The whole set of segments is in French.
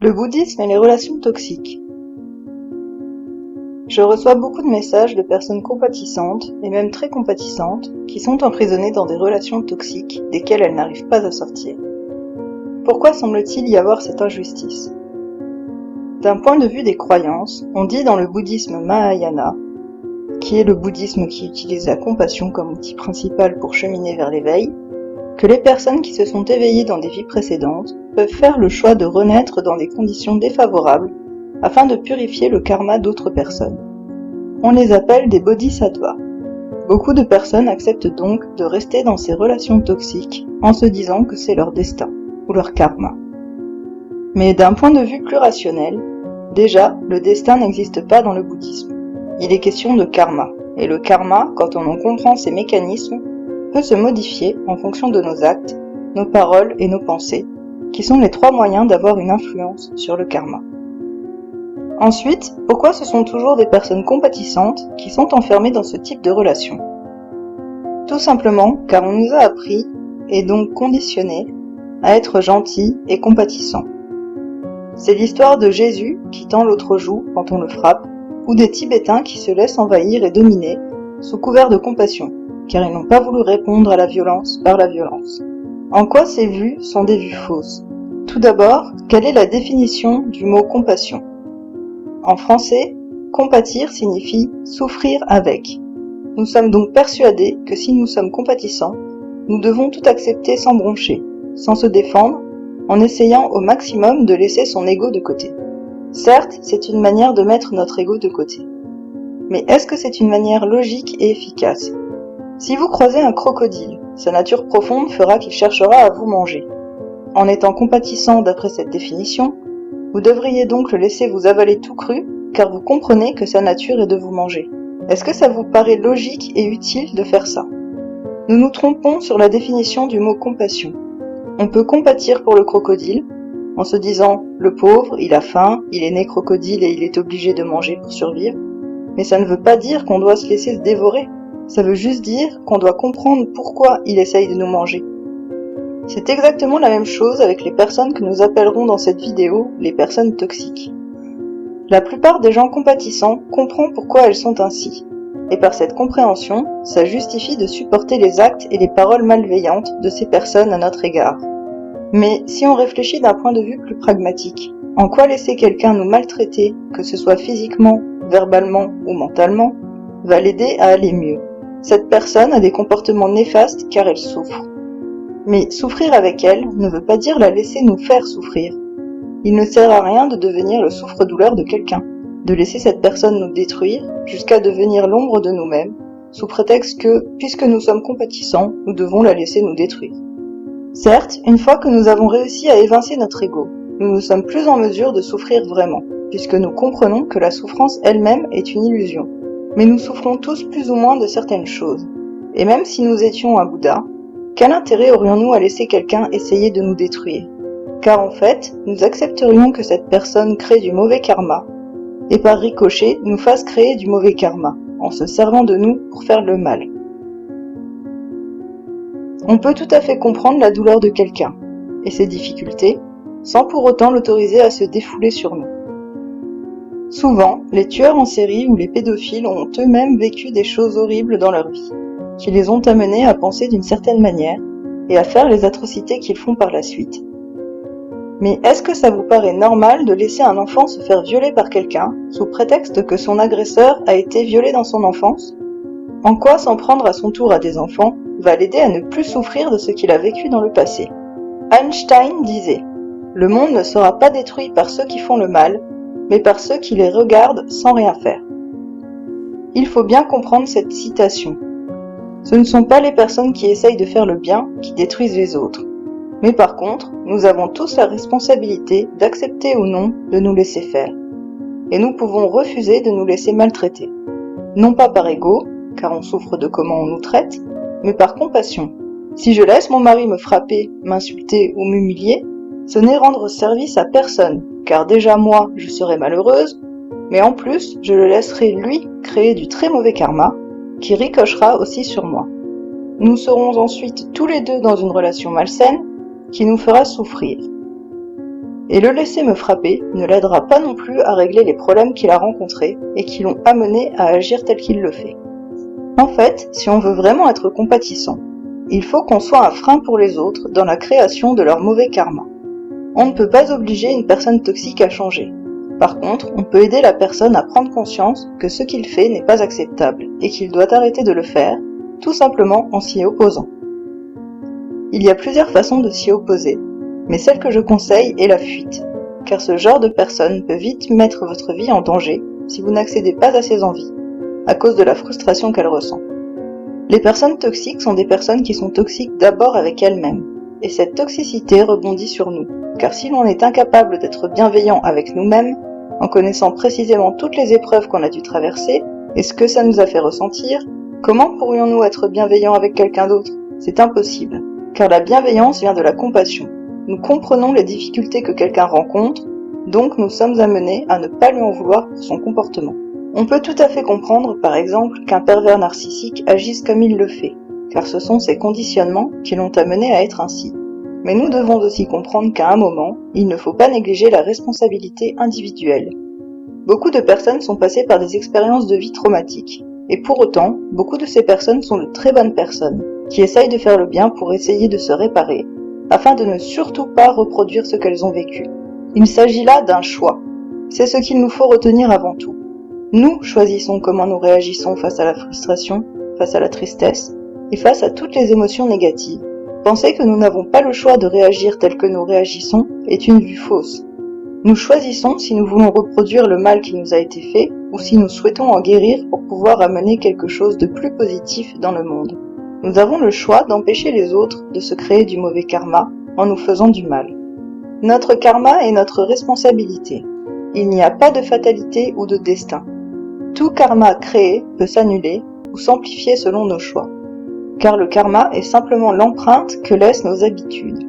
Le bouddhisme et les relations toxiques. Je reçois beaucoup de messages de personnes compatissantes, et même très compatissantes, qui sont emprisonnées dans des relations toxiques desquelles elles n'arrivent pas à sortir. Pourquoi semble-t-il y avoir cette injustice ? D'un point de vue des croyances, on dit dans le bouddhisme Mahayana, qui est le bouddhisme qui utilise la compassion comme outil principal pour cheminer vers l'éveil, que les personnes qui se sont éveillées dans des vies précédentes peuvent faire le choix de renaître dans des conditions défavorables afin de purifier le karma d'autres personnes. On les appelle des bodhisattvas. Beaucoup de personnes acceptent donc de rester dans ces relations toxiques en se disant que c'est leur destin ou leur karma. Mais d'un point de vue plus rationnel, déjà, le destin n'existe pas dans le bouddhisme. Il est question de karma, et le karma, quand on en comprend ses mécanismes, peut se modifier en fonction de nos actes, nos paroles et nos pensées, qui sont les 3 moyens d'avoir une influence sur le karma. Ensuite, pourquoi ce sont toujours des personnes compatissantes qui sont enfermées dans ce type de relation ? Tout simplement car on nous a appris, et donc conditionnés, à être gentils et compatissants. C'est l'histoire de Jésus qui tend l'autre joue quand on le frappe, ou des Tibétains qui se laissent envahir et dominer sous couvert de compassion, car ils n'ont pas voulu répondre à la violence par la violence. En quoi ces vues sont des vues fausses ? Tout d'abord, quelle est la définition du mot compassion ? En français, compatir signifie souffrir avec. Nous sommes donc persuadés que si nous sommes compatissants, nous devons tout accepter sans broncher, sans se défendre, en essayant au maximum de laisser son ego de côté. Certes, c'est une manière de mettre notre ego de côté. Mais est-ce que c'est une manière logique et efficace ? Si vous croisez un crocodile, sa nature profonde fera qu'il cherchera à vous manger. En étant compatissant d'après cette définition, vous devriez donc le laisser vous avaler tout cru, car vous comprenez que sa nature est de vous manger. Est-ce que ça vous paraît logique et utile de faire ça ? Nous nous trompons sur la définition du mot compassion. On peut compatir pour le crocodile, en se disant « le pauvre, il a faim, il est né crocodile et il est obligé de manger pour survivre », mais ça ne veut pas dire qu'on doit se laisser se dévorer. Ça veut juste dire qu'on doit comprendre pourquoi il essaye de nous manger. C'est exactement la même chose avec les personnes que nous appellerons dans cette vidéo les personnes toxiques. La plupart des gens compatissants comprennent pourquoi elles sont ainsi. Et par cette compréhension, ça justifie de supporter les actes et les paroles malveillantes de ces personnes à notre égard. Mais si on réfléchit d'un point de vue plus pragmatique, en quoi laisser quelqu'un nous maltraiter, que ce soit physiquement, verbalement ou mentalement, va l'aider à aller mieux ? Cette personne a des comportements néfastes car elle souffre. Mais souffrir avec elle ne veut pas dire la laisser nous faire souffrir. Il ne sert à rien de devenir le souffre-douleur de quelqu'un, de laisser cette personne nous détruire jusqu'à devenir l'ombre de nous-mêmes, sous prétexte que, puisque nous sommes compatissants, nous devons la laisser nous détruire. Certes, une fois que nous avons réussi à évincer notre ego, nous ne sommes plus en mesure de souffrir vraiment, puisque nous comprenons que la souffrance elle-même est une illusion. Mais nous souffrons tous plus ou moins de certaines choses. Et même si nous étions un Bouddha, quel intérêt aurions-nous à laisser quelqu'un essayer de nous détruire ? Car en fait, nous accepterions que cette personne crée du mauvais karma, et par ricochet nous fasse créer du mauvais karma, en se servant de nous pour faire le mal. On peut tout à fait comprendre la douleur de quelqu'un, et ses difficultés, sans pour autant l'autoriser à se défouler sur nous. Souvent, les tueurs en série ou les pédophiles ont eux-mêmes vécu des choses horribles dans leur vie, qui les ont amenés à penser d'une certaine manière et à faire les atrocités qu'ils font par la suite. Mais est-ce que ça vous paraît normal de laisser un enfant se faire violer par quelqu'un sous prétexte que son agresseur a été violé dans son enfance ? En quoi s'en prendre à son tour à des enfants va l'aider à ne plus souffrir de ce qu'il a vécu dans le passé ? Einstein disait « Le monde ne sera pas détruit par ceux qui font le mal, mais par ceux qui les regardent sans rien faire. » Il faut bien comprendre cette citation. Ce ne sont pas les personnes qui essayent de faire le bien qui détruisent les autres. Mais par contre, nous avons tous la responsabilité d'accepter ou non de nous laisser faire. Et nous pouvons refuser de nous laisser maltraiter. Non pas par ego, car on souffre de comment on nous traite, mais par compassion. Si je laisse mon mari me frapper, m'insulter ou m'humilier, ce n'est rendre service à personne, car déjà moi, je serai malheureuse, mais en plus, je le laisserai lui créer du très mauvais karma, qui ricochera aussi sur moi. Nous serons ensuite tous les deux dans une relation malsaine, qui nous fera souffrir. Et le laisser me frapper ne l'aidera pas non plus à régler les problèmes qu'il a rencontrés et qui l'ont amené à agir tel qu'il le fait. En fait, si on veut vraiment être compatissant, il faut qu'on soit un frein pour les autres dans la création de leur mauvais karma. On ne peut pas obliger une personne toxique à changer. Par contre, on peut aider la personne à prendre conscience que ce qu'il fait n'est pas acceptable et qu'il doit arrêter de le faire, tout simplement en s'y opposant. Il y a plusieurs façons de s'y opposer, mais celle que je conseille est la fuite, car ce genre de personne peut vite mettre votre vie en danger si vous n'accédez pas à ses envies, à cause de la frustration qu'elle ressent. Les personnes toxiques sont des personnes qui sont toxiques d'abord avec elles-mêmes, et cette toxicité rebondit sur nous, car si l'on est incapable d'être bienveillant avec nous-mêmes, en connaissant précisément toutes les épreuves qu'on a dû traverser et ce que ça nous a fait ressentir, comment pourrions-nous être bienveillants avec quelqu'un d'autre ? C'est impossible, car la bienveillance vient de la compassion. Nous comprenons les difficultés que quelqu'un rencontre, donc nous sommes amenés à ne pas lui en vouloir pour son comportement. On peut tout à fait comprendre, par exemple, qu'un pervers narcissique agisse comme il le fait, car ce sont ses conditionnements qui l'ont amené à être ainsi. Mais nous devons aussi comprendre qu'à un moment, il ne faut pas négliger la responsabilité individuelle. Beaucoup de personnes sont passées par des expériences de vie traumatiques, et pour autant, beaucoup de ces personnes sont de très bonnes personnes, qui essayent de faire le bien pour essayer de se réparer, afin de ne surtout pas reproduire ce qu'elles ont vécu. Il s'agit là d'un choix. C'est ce qu'il nous faut retenir avant tout. Nous choisissons comment nous réagissons face à la frustration, face à la tristesse, et face à toutes les émotions négatives. Penser que nous n'avons pas le choix de réagir tel que nous réagissons est une vue fausse. Nous choisissons si nous voulons reproduire le mal qui nous a été fait, ou si nous souhaitons en guérir pour pouvoir amener quelque chose de plus positif dans le monde. Nous avons le choix d'empêcher les autres de se créer du mauvais karma en nous faisant du mal. Notre karma est notre responsabilité. Il n'y a pas de fatalité ou de destin. Tout karma créé peut s'annuler ou s'amplifier selon nos choix. Car le karma est simplement l'empreinte que laissent nos habitudes.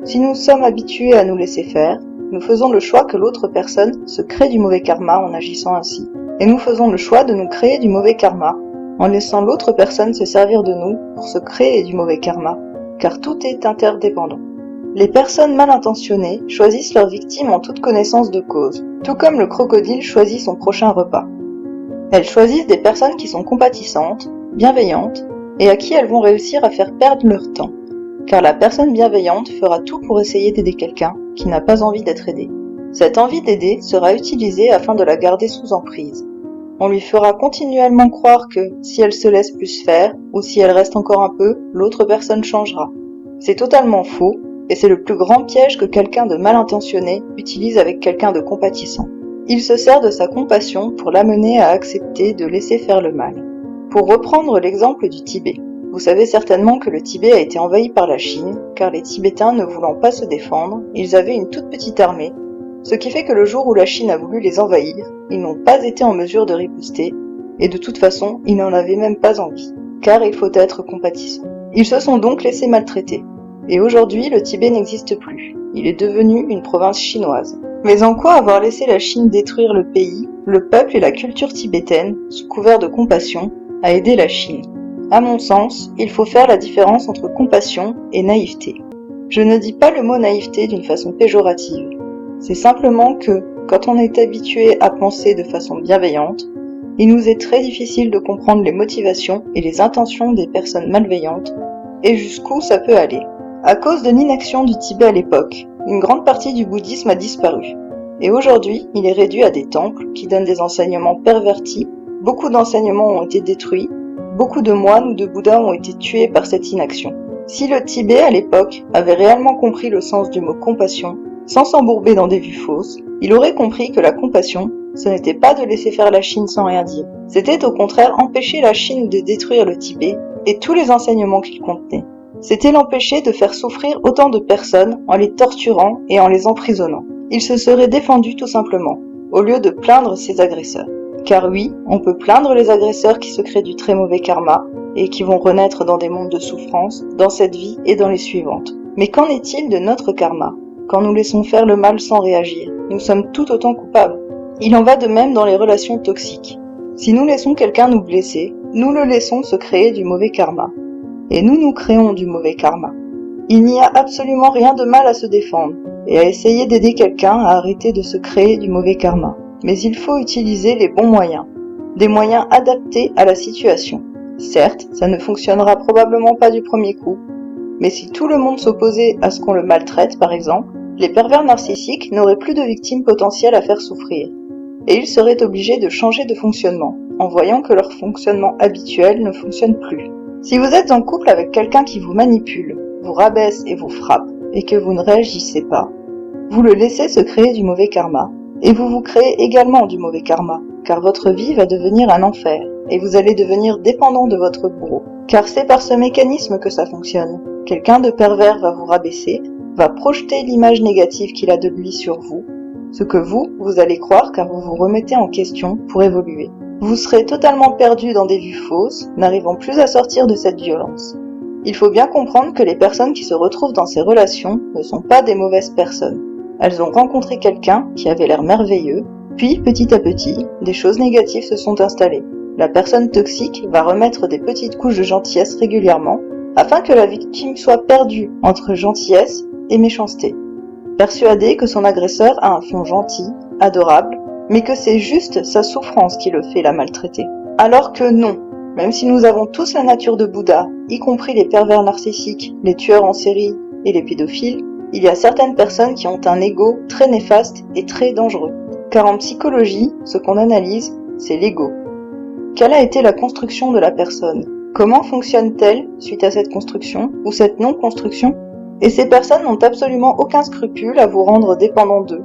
Si nous sommes habitués à nous laisser faire, nous faisons le choix que l'autre personne se crée du mauvais karma en agissant ainsi. Et nous faisons le choix de nous créer du mauvais karma en laissant l'autre personne se servir de nous pour se créer du mauvais karma, car tout est interdépendant. Les personnes mal intentionnées choisissent leurs victimes en toute connaissance de cause, tout comme le crocodile choisit son prochain repas. Elles choisissent des personnes qui sont compatissantes, bienveillantes, et à qui elles vont réussir à faire perdre leur temps, car la personne bienveillante fera tout pour essayer d'aider quelqu'un qui n'a pas envie d'être aidé. Cette envie d'aider sera utilisée afin de la garder sous emprise. On lui fera continuellement croire que, si elle se laisse plus faire, ou si elle reste encore un peu, l'autre personne changera. C'est totalement faux, et c'est le plus grand piège que quelqu'un de mal intentionné utilise avec quelqu'un de compatissant. Il se sert de sa compassion pour l'amener à accepter de laisser faire le mal. Pour reprendre l'exemple du Tibet, vous savez certainement que le Tibet a été envahi par la Chine, car les Tibétains ne voulant pas se défendre, ils avaient une toute petite armée, ce qui fait que le jour où la Chine a voulu les envahir, ils n'ont pas été en mesure de riposter, et de toute façon, ils n'en avaient même pas envie, car il faut être compatissant. Ils se sont donc laissés maltraiter, et aujourd'hui le Tibet n'existe plus, il est devenu une province chinoise. Mais en quoi avoir laissé la Chine détruire le pays, le peuple et la culture tibétaine, sous couvert de compassion, a aidé la Chine? À mon sens, il faut faire la différence entre compassion et naïveté. Je ne dis pas le mot naïveté d'une façon péjorative. C'est simplement que, quand on est habitué à penser de façon bienveillante, il nous est très difficile de comprendre les motivations et les intentions des personnes malveillantes, et jusqu'où ça peut aller. À cause de l'inaction du Tibet à l'époque, une grande partie du bouddhisme a disparu. Et aujourd'hui, il est réduit à des temples qui donnent des enseignements pervertis, beaucoup d'enseignements ont été détruits, beaucoup de moines ou de bouddhas ont été tués par cette inaction. Si le Tibet à l'époque avait réellement compris le sens du mot compassion, sans s'embourber dans des vues fausses, il aurait compris que la compassion, ce n'était pas de laisser faire la Chine sans rien dire. C'était au contraire empêcher la Chine de détruire le Tibet et tous les enseignements qu'il contenait. C'était l'empêcher de faire souffrir autant de personnes en les torturant et en les emprisonnant. Il se serait défendu tout simplement, au lieu de plaindre ses agresseurs. Car oui, on peut plaindre les agresseurs qui se créent du très mauvais karma et qui vont renaître dans des mondes de souffrance, dans cette vie et dans les suivantes. Mais qu'en est-il de notre karma ? Quand nous laissons faire le mal sans réagir, nous sommes tout autant coupables. Il en va de même dans les relations toxiques. Si nous laissons quelqu'un nous blesser, nous le laissons se créer du mauvais karma. Et nous nous créons du mauvais karma. Il n'y a absolument rien de mal à se défendre. et à essayer d'aider quelqu'un à arrêter de se créer du mauvais karma. Mais il faut utiliser les bons moyens, des moyens adaptés à la situation. Certes, ça ne fonctionnera probablement pas du premier coup, mais si tout le monde s'opposait à ce qu'on le maltraite, par exemple, les pervers narcissiques n'auraient plus de victimes potentielles à faire souffrir, et ils seraient obligés de changer de fonctionnement, en voyant que leur fonctionnement habituel ne fonctionne plus. Si vous êtes en couple avec quelqu'un qui vous manipule, vous rabaisse et vous frappe, et que vous ne réagissez pas, vous le laissez se créer du mauvais karma, et vous vous créez également du mauvais karma, car votre vie va devenir un enfer, et vous allez devenir dépendant de votre bourreau. Car c'est par ce mécanisme que ça fonctionne. Quelqu'un de pervers va vous rabaisser, va projeter l'image négative qu'il a de lui sur vous, ce que vous allez croire car vous vous remettez en question pour évoluer. Vous serez totalement perdu dans des vues fausses, n'arrivant plus à sortir de cette violence. Il faut bien comprendre que les personnes qui se retrouvent dans ces relations ne sont pas des mauvaises personnes. Elles ont rencontré quelqu'un qui avait l'air merveilleux, puis petit à petit, des choses négatives se sont installées. La personne toxique va remettre des petites couches de gentillesse régulièrement, afin que la victime soit perdue entre gentillesse et méchanceté. Persuadée que son agresseur a un fond gentil, adorable, mais que c'est juste sa souffrance qui le fait la maltraiter. Alors que non, même si nous avons tous la nature de Bouddha, y compris les pervers narcissiques, les tueurs en série et les pédophiles, il y a certaines personnes qui ont un ego très néfaste et très dangereux. Car en psychologie, ce qu'on analyse, c'est l'ego. Quelle a été la construction de la personne? Comment fonctionne-t-elle suite à cette construction ou cette non-construction? Et ces personnes n'ont absolument aucun scrupule à vous rendre dépendant d'eux,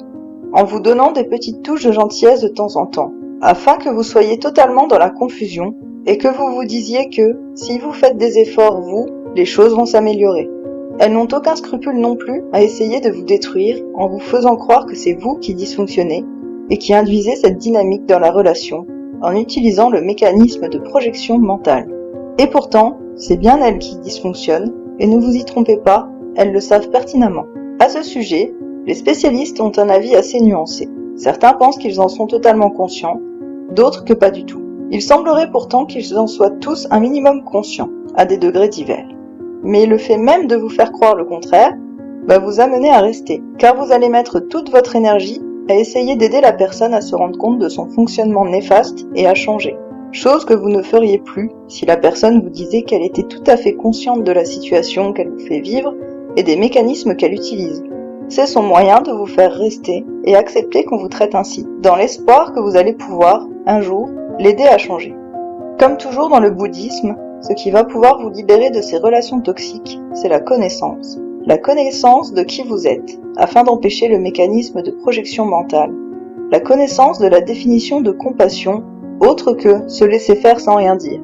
en vous donnant des petites touches de gentillesse de temps en temps, afin que vous soyez totalement dans la confusion et que vous vous disiez que, si vous faites des efforts, les choses vont s'améliorer. Elles n'ont aucun scrupule non plus à essayer de vous détruire en vous faisant croire que c'est vous qui dysfonctionnez et qui induisez cette dynamique dans la relation en utilisant le mécanisme de projection mentale. Et pourtant, c'est bien elles qui dysfonctionnent, et ne vous y trompez pas, elles le savent pertinemment. À ce sujet, les spécialistes ont un avis assez nuancé. Certains pensent qu'ils en sont totalement conscients, d'autres que pas du tout. Il semblerait pourtant qu'ils en soient tous un minimum conscients, à des degrés divers. Mais le fait même de vous faire croire le contraire va vous amener à rester, car vous allez mettre toute votre énergie à essayer d'aider la personne à se rendre compte de son fonctionnement néfaste et à changer. Chose que vous ne feriez plus si la personne vous disait qu'elle était tout à fait consciente de la situation qu'elle vous fait vivre et des mécanismes qu'elle utilise. C'est son moyen de vous faire rester et accepter qu'on vous traite ainsi, dans l'espoir que vous allez pouvoir, un jour, l'aider à changer. Comme toujours dans le bouddhisme, ce qui va pouvoir vous libérer de ces relations toxiques, c'est la connaissance. La connaissance de qui vous êtes, afin d'empêcher le mécanisme de projection mentale. La connaissance de la définition de compassion, autre que se laisser faire sans rien dire.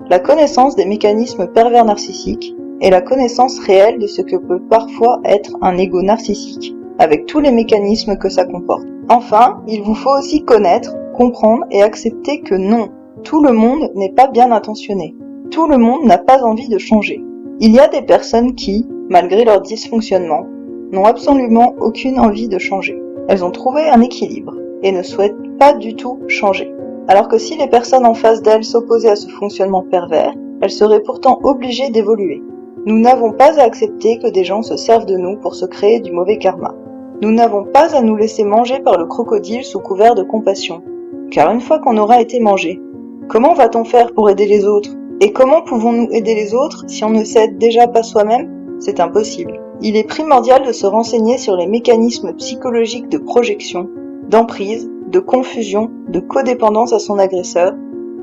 La connaissance des mécanismes pervers narcissiques et la connaissance réelle de ce que peut parfois être un ego narcissique, avec tous les mécanismes que ça comporte. Enfin, il vous faut aussi connaître, comprendre et accepter que non, tout le monde n'est pas bien intentionné. Tout le monde n'a pas envie de changer. Il y a des personnes qui, malgré leur dysfonctionnement, n'ont absolument aucune envie de changer. Elles ont trouvé un équilibre et ne souhaitent pas du tout changer. Alors que si les personnes en face d'elles s'opposaient à ce fonctionnement pervers, elles seraient pourtant obligées d'évoluer. Nous n'avons pas à accepter que des gens se servent de nous pour se créer du mauvais karma. Nous n'avons pas à nous laisser manger par le crocodile sous couvert de compassion. Car une fois qu'on aura été mangé, comment va-t-on faire pour aider les autres? Et comment pouvons-nous aider les autres si on ne s'aide déjà pas soi-même? C'est impossible. Il est primordial de se renseigner sur les mécanismes psychologiques de projection, d'emprise, de confusion, de codépendance à son agresseur,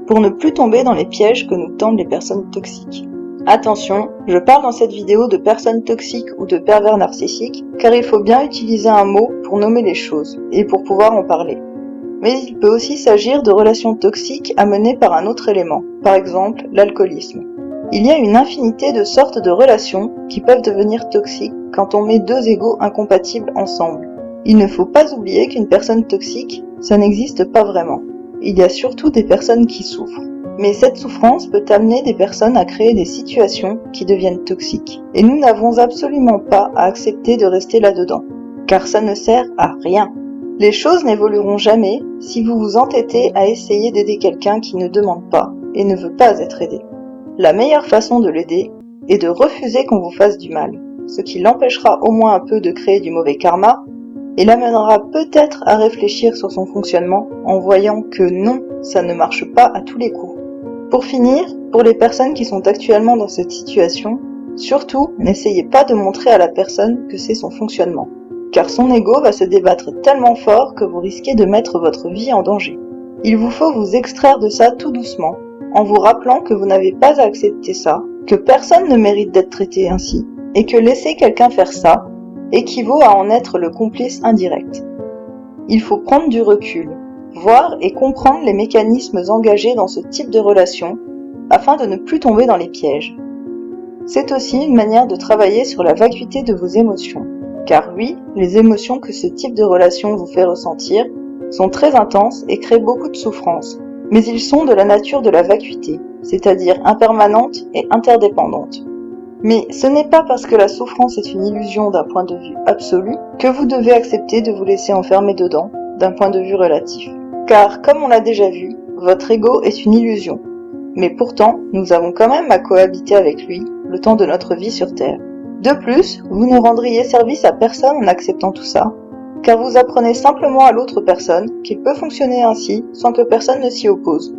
pour ne plus tomber dans les pièges que nous tendent les personnes toxiques. Attention, je parle dans cette vidéo de personnes toxiques ou de pervers narcissiques, car il faut bien utiliser un mot pour nommer les choses, et pour pouvoir en parler. Mais il peut aussi s'agir de relations toxiques amenées par un autre élément, par exemple l'alcoolisme. Il y a une infinité de sortes de relations qui peuvent devenir toxiques quand on met deux égos incompatibles ensemble. Il ne faut pas oublier qu'une personne toxique, ça n'existe pas vraiment. Il y a surtout des personnes qui souffrent. Mais cette souffrance peut amener des personnes à créer des situations qui deviennent toxiques. Et nous n'avons absolument pas à accepter de rester là-dedans, car ça ne sert à rien. Les choses n'évolueront jamais si vous vous entêtez à essayer d'aider quelqu'un qui ne demande pas et ne veut pas être aidé. La meilleure façon de l'aider est de refuser qu'on vous fasse du mal. ce qui l'empêchera au moins un peu de créer du mauvais karma et l'amènera peut-être à réfléchir sur son fonctionnement en voyant que non, ça ne marche pas à tous les coups. Pour finir, pour les personnes qui sont actuellement dans cette situation, surtout, n'essayez pas de montrer à la personne que c'est son fonctionnement, car son ego va se débattre tellement fort que vous risquez de mettre votre vie en danger. Il vous faut vous extraire de ça tout doucement, en vous rappelant que vous n'avez pas à accepter ça, que personne ne mérite d'être traité ainsi, et que laisser quelqu'un faire ça équivaut à en être le complice indirect. Il faut prendre du recul, voir et comprendre les mécanismes engagés dans ce type de relation, afin de ne plus tomber dans les pièges. C'est aussi une manière de travailler sur la vacuité de vos émotions, car oui, les émotions que ce type de relation vous fait ressentir sont très intenses et créent beaucoup de souffrance, mais ils sont de la nature de la vacuité, c'est-à-dire impermanente et interdépendante. Mais ce n'est pas parce que la souffrance est une illusion d'un point de vue absolu que vous devez accepter de vous laisser enfermer dedans d'un point de vue relatif. Car, comme on l'a déjà vu, votre ego est une illusion. Mais pourtant, nous avons quand même à cohabiter avec lui le temps de notre vie sur Terre. De plus, vous ne rendriez service à personne en acceptant tout ça, car vous apprenez simplement à l'autre personne qu'il peut fonctionner ainsi sans que personne ne s'y oppose.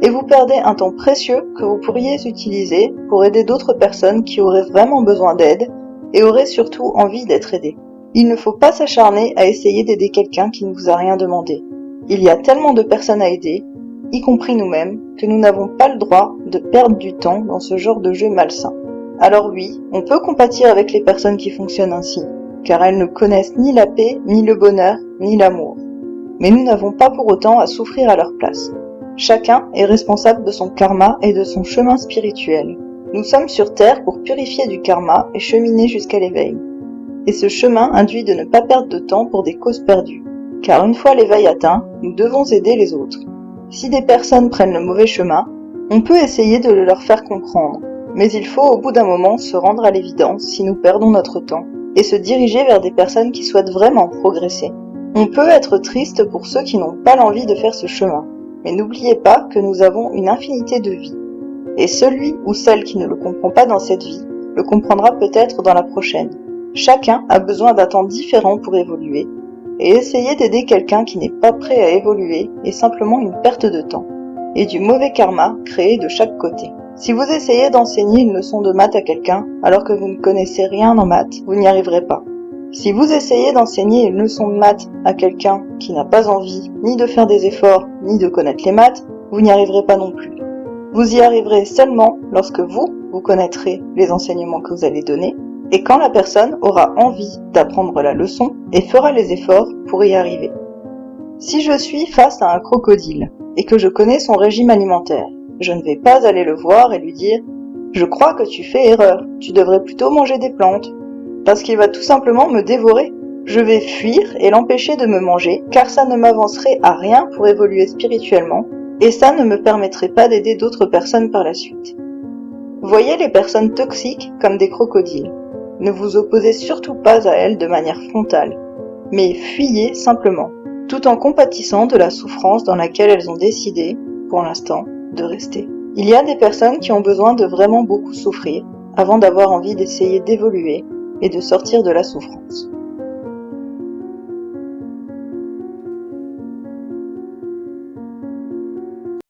Et vous perdez un temps précieux que vous pourriez utiliser pour aider d'autres personnes qui auraient vraiment besoin d'aide et auraient surtout envie d'être aidées. Il ne faut pas s'acharner à essayer d'aider quelqu'un qui ne vous a rien demandé. Il y a tellement de personnes à aider, y compris nous-mêmes, que nous n'avons pas le droit de perdre du temps dans ce genre de jeu malsain. Alors oui, on peut compatir avec les personnes qui fonctionnent ainsi, car elles ne connaissent ni la paix, ni le bonheur, ni l'amour. Mais nous n'avons pas pour autant à souffrir à leur place. Chacun est responsable de son karma et de son chemin spirituel. Nous sommes sur Terre pour purifier du karma et cheminer jusqu'à l'éveil. Et ce chemin induit de ne pas perdre de temps pour des causes perdues. Car une fois l'éveil atteint, nous devons aider les autres. Si des personnes prennent le mauvais chemin, on peut essayer de le leur faire comprendre. Mais il faut au bout d'un moment se rendre à l'évidence si nous perdons notre temps et se diriger vers des personnes qui souhaitent vraiment progresser. On peut être triste pour ceux qui n'ont pas l'envie de faire ce chemin. Mais n'oubliez pas que nous avons une infinité de vies. Et celui ou celle qui ne le comprend pas dans cette vie, le comprendra peut-être dans la prochaine. Chacun a besoin d'un temps différent pour évoluer, et essayer d'aider quelqu'un qui n'est pas prêt à évoluer est simplement une perte de temps, et du mauvais karma créé de chaque côté. Si vous essayez d'enseigner une leçon de maths à quelqu'un, alors que vous ne connaissez rien en maths, vous n'y arriverez pas. Si vous essayez d'enseigner une leçon de maths à quelqu'un qui n'a pas envie ni de faire des efforts, ni de connaître les maths, vous n'y arriverez pas non plus. Vous y arriverez seulement lorsque vous connaîtrez les enseignements que vous allez donner, et quand la personne aura envie d'apprendre la leçon et fera les efforts pour y arriver. Si je suis face à un crocodile, et que je connais son régime alimentaire, je ne vais pas aller le voir et lui dire « Je crois que tu fais erreur, tu devrais plutôt manger des plantes ». Parce qu'il va tout simplement me dévorer. Je vais fuir et l'empêcher de me manger, car ça ne m'avancerait à rien pour évoluer spirituellement, et ça ne me permettrait pas d'aider d'autres personnes par la suite. Voyez les personnes toxiques comme des crocodiles. Ne vous opposez surtout pas à elles de manière frontale, mais fuyez simplement, tout en compatissant de la souffrance dans laquelle elles ont décidé, pour l'instant, de rester. Il y a des personnes qui ont besoin de vraiment beaucoup souffrir, avant d'avoir envie d'essayer d'évoluer, et de sortir de la souffrance.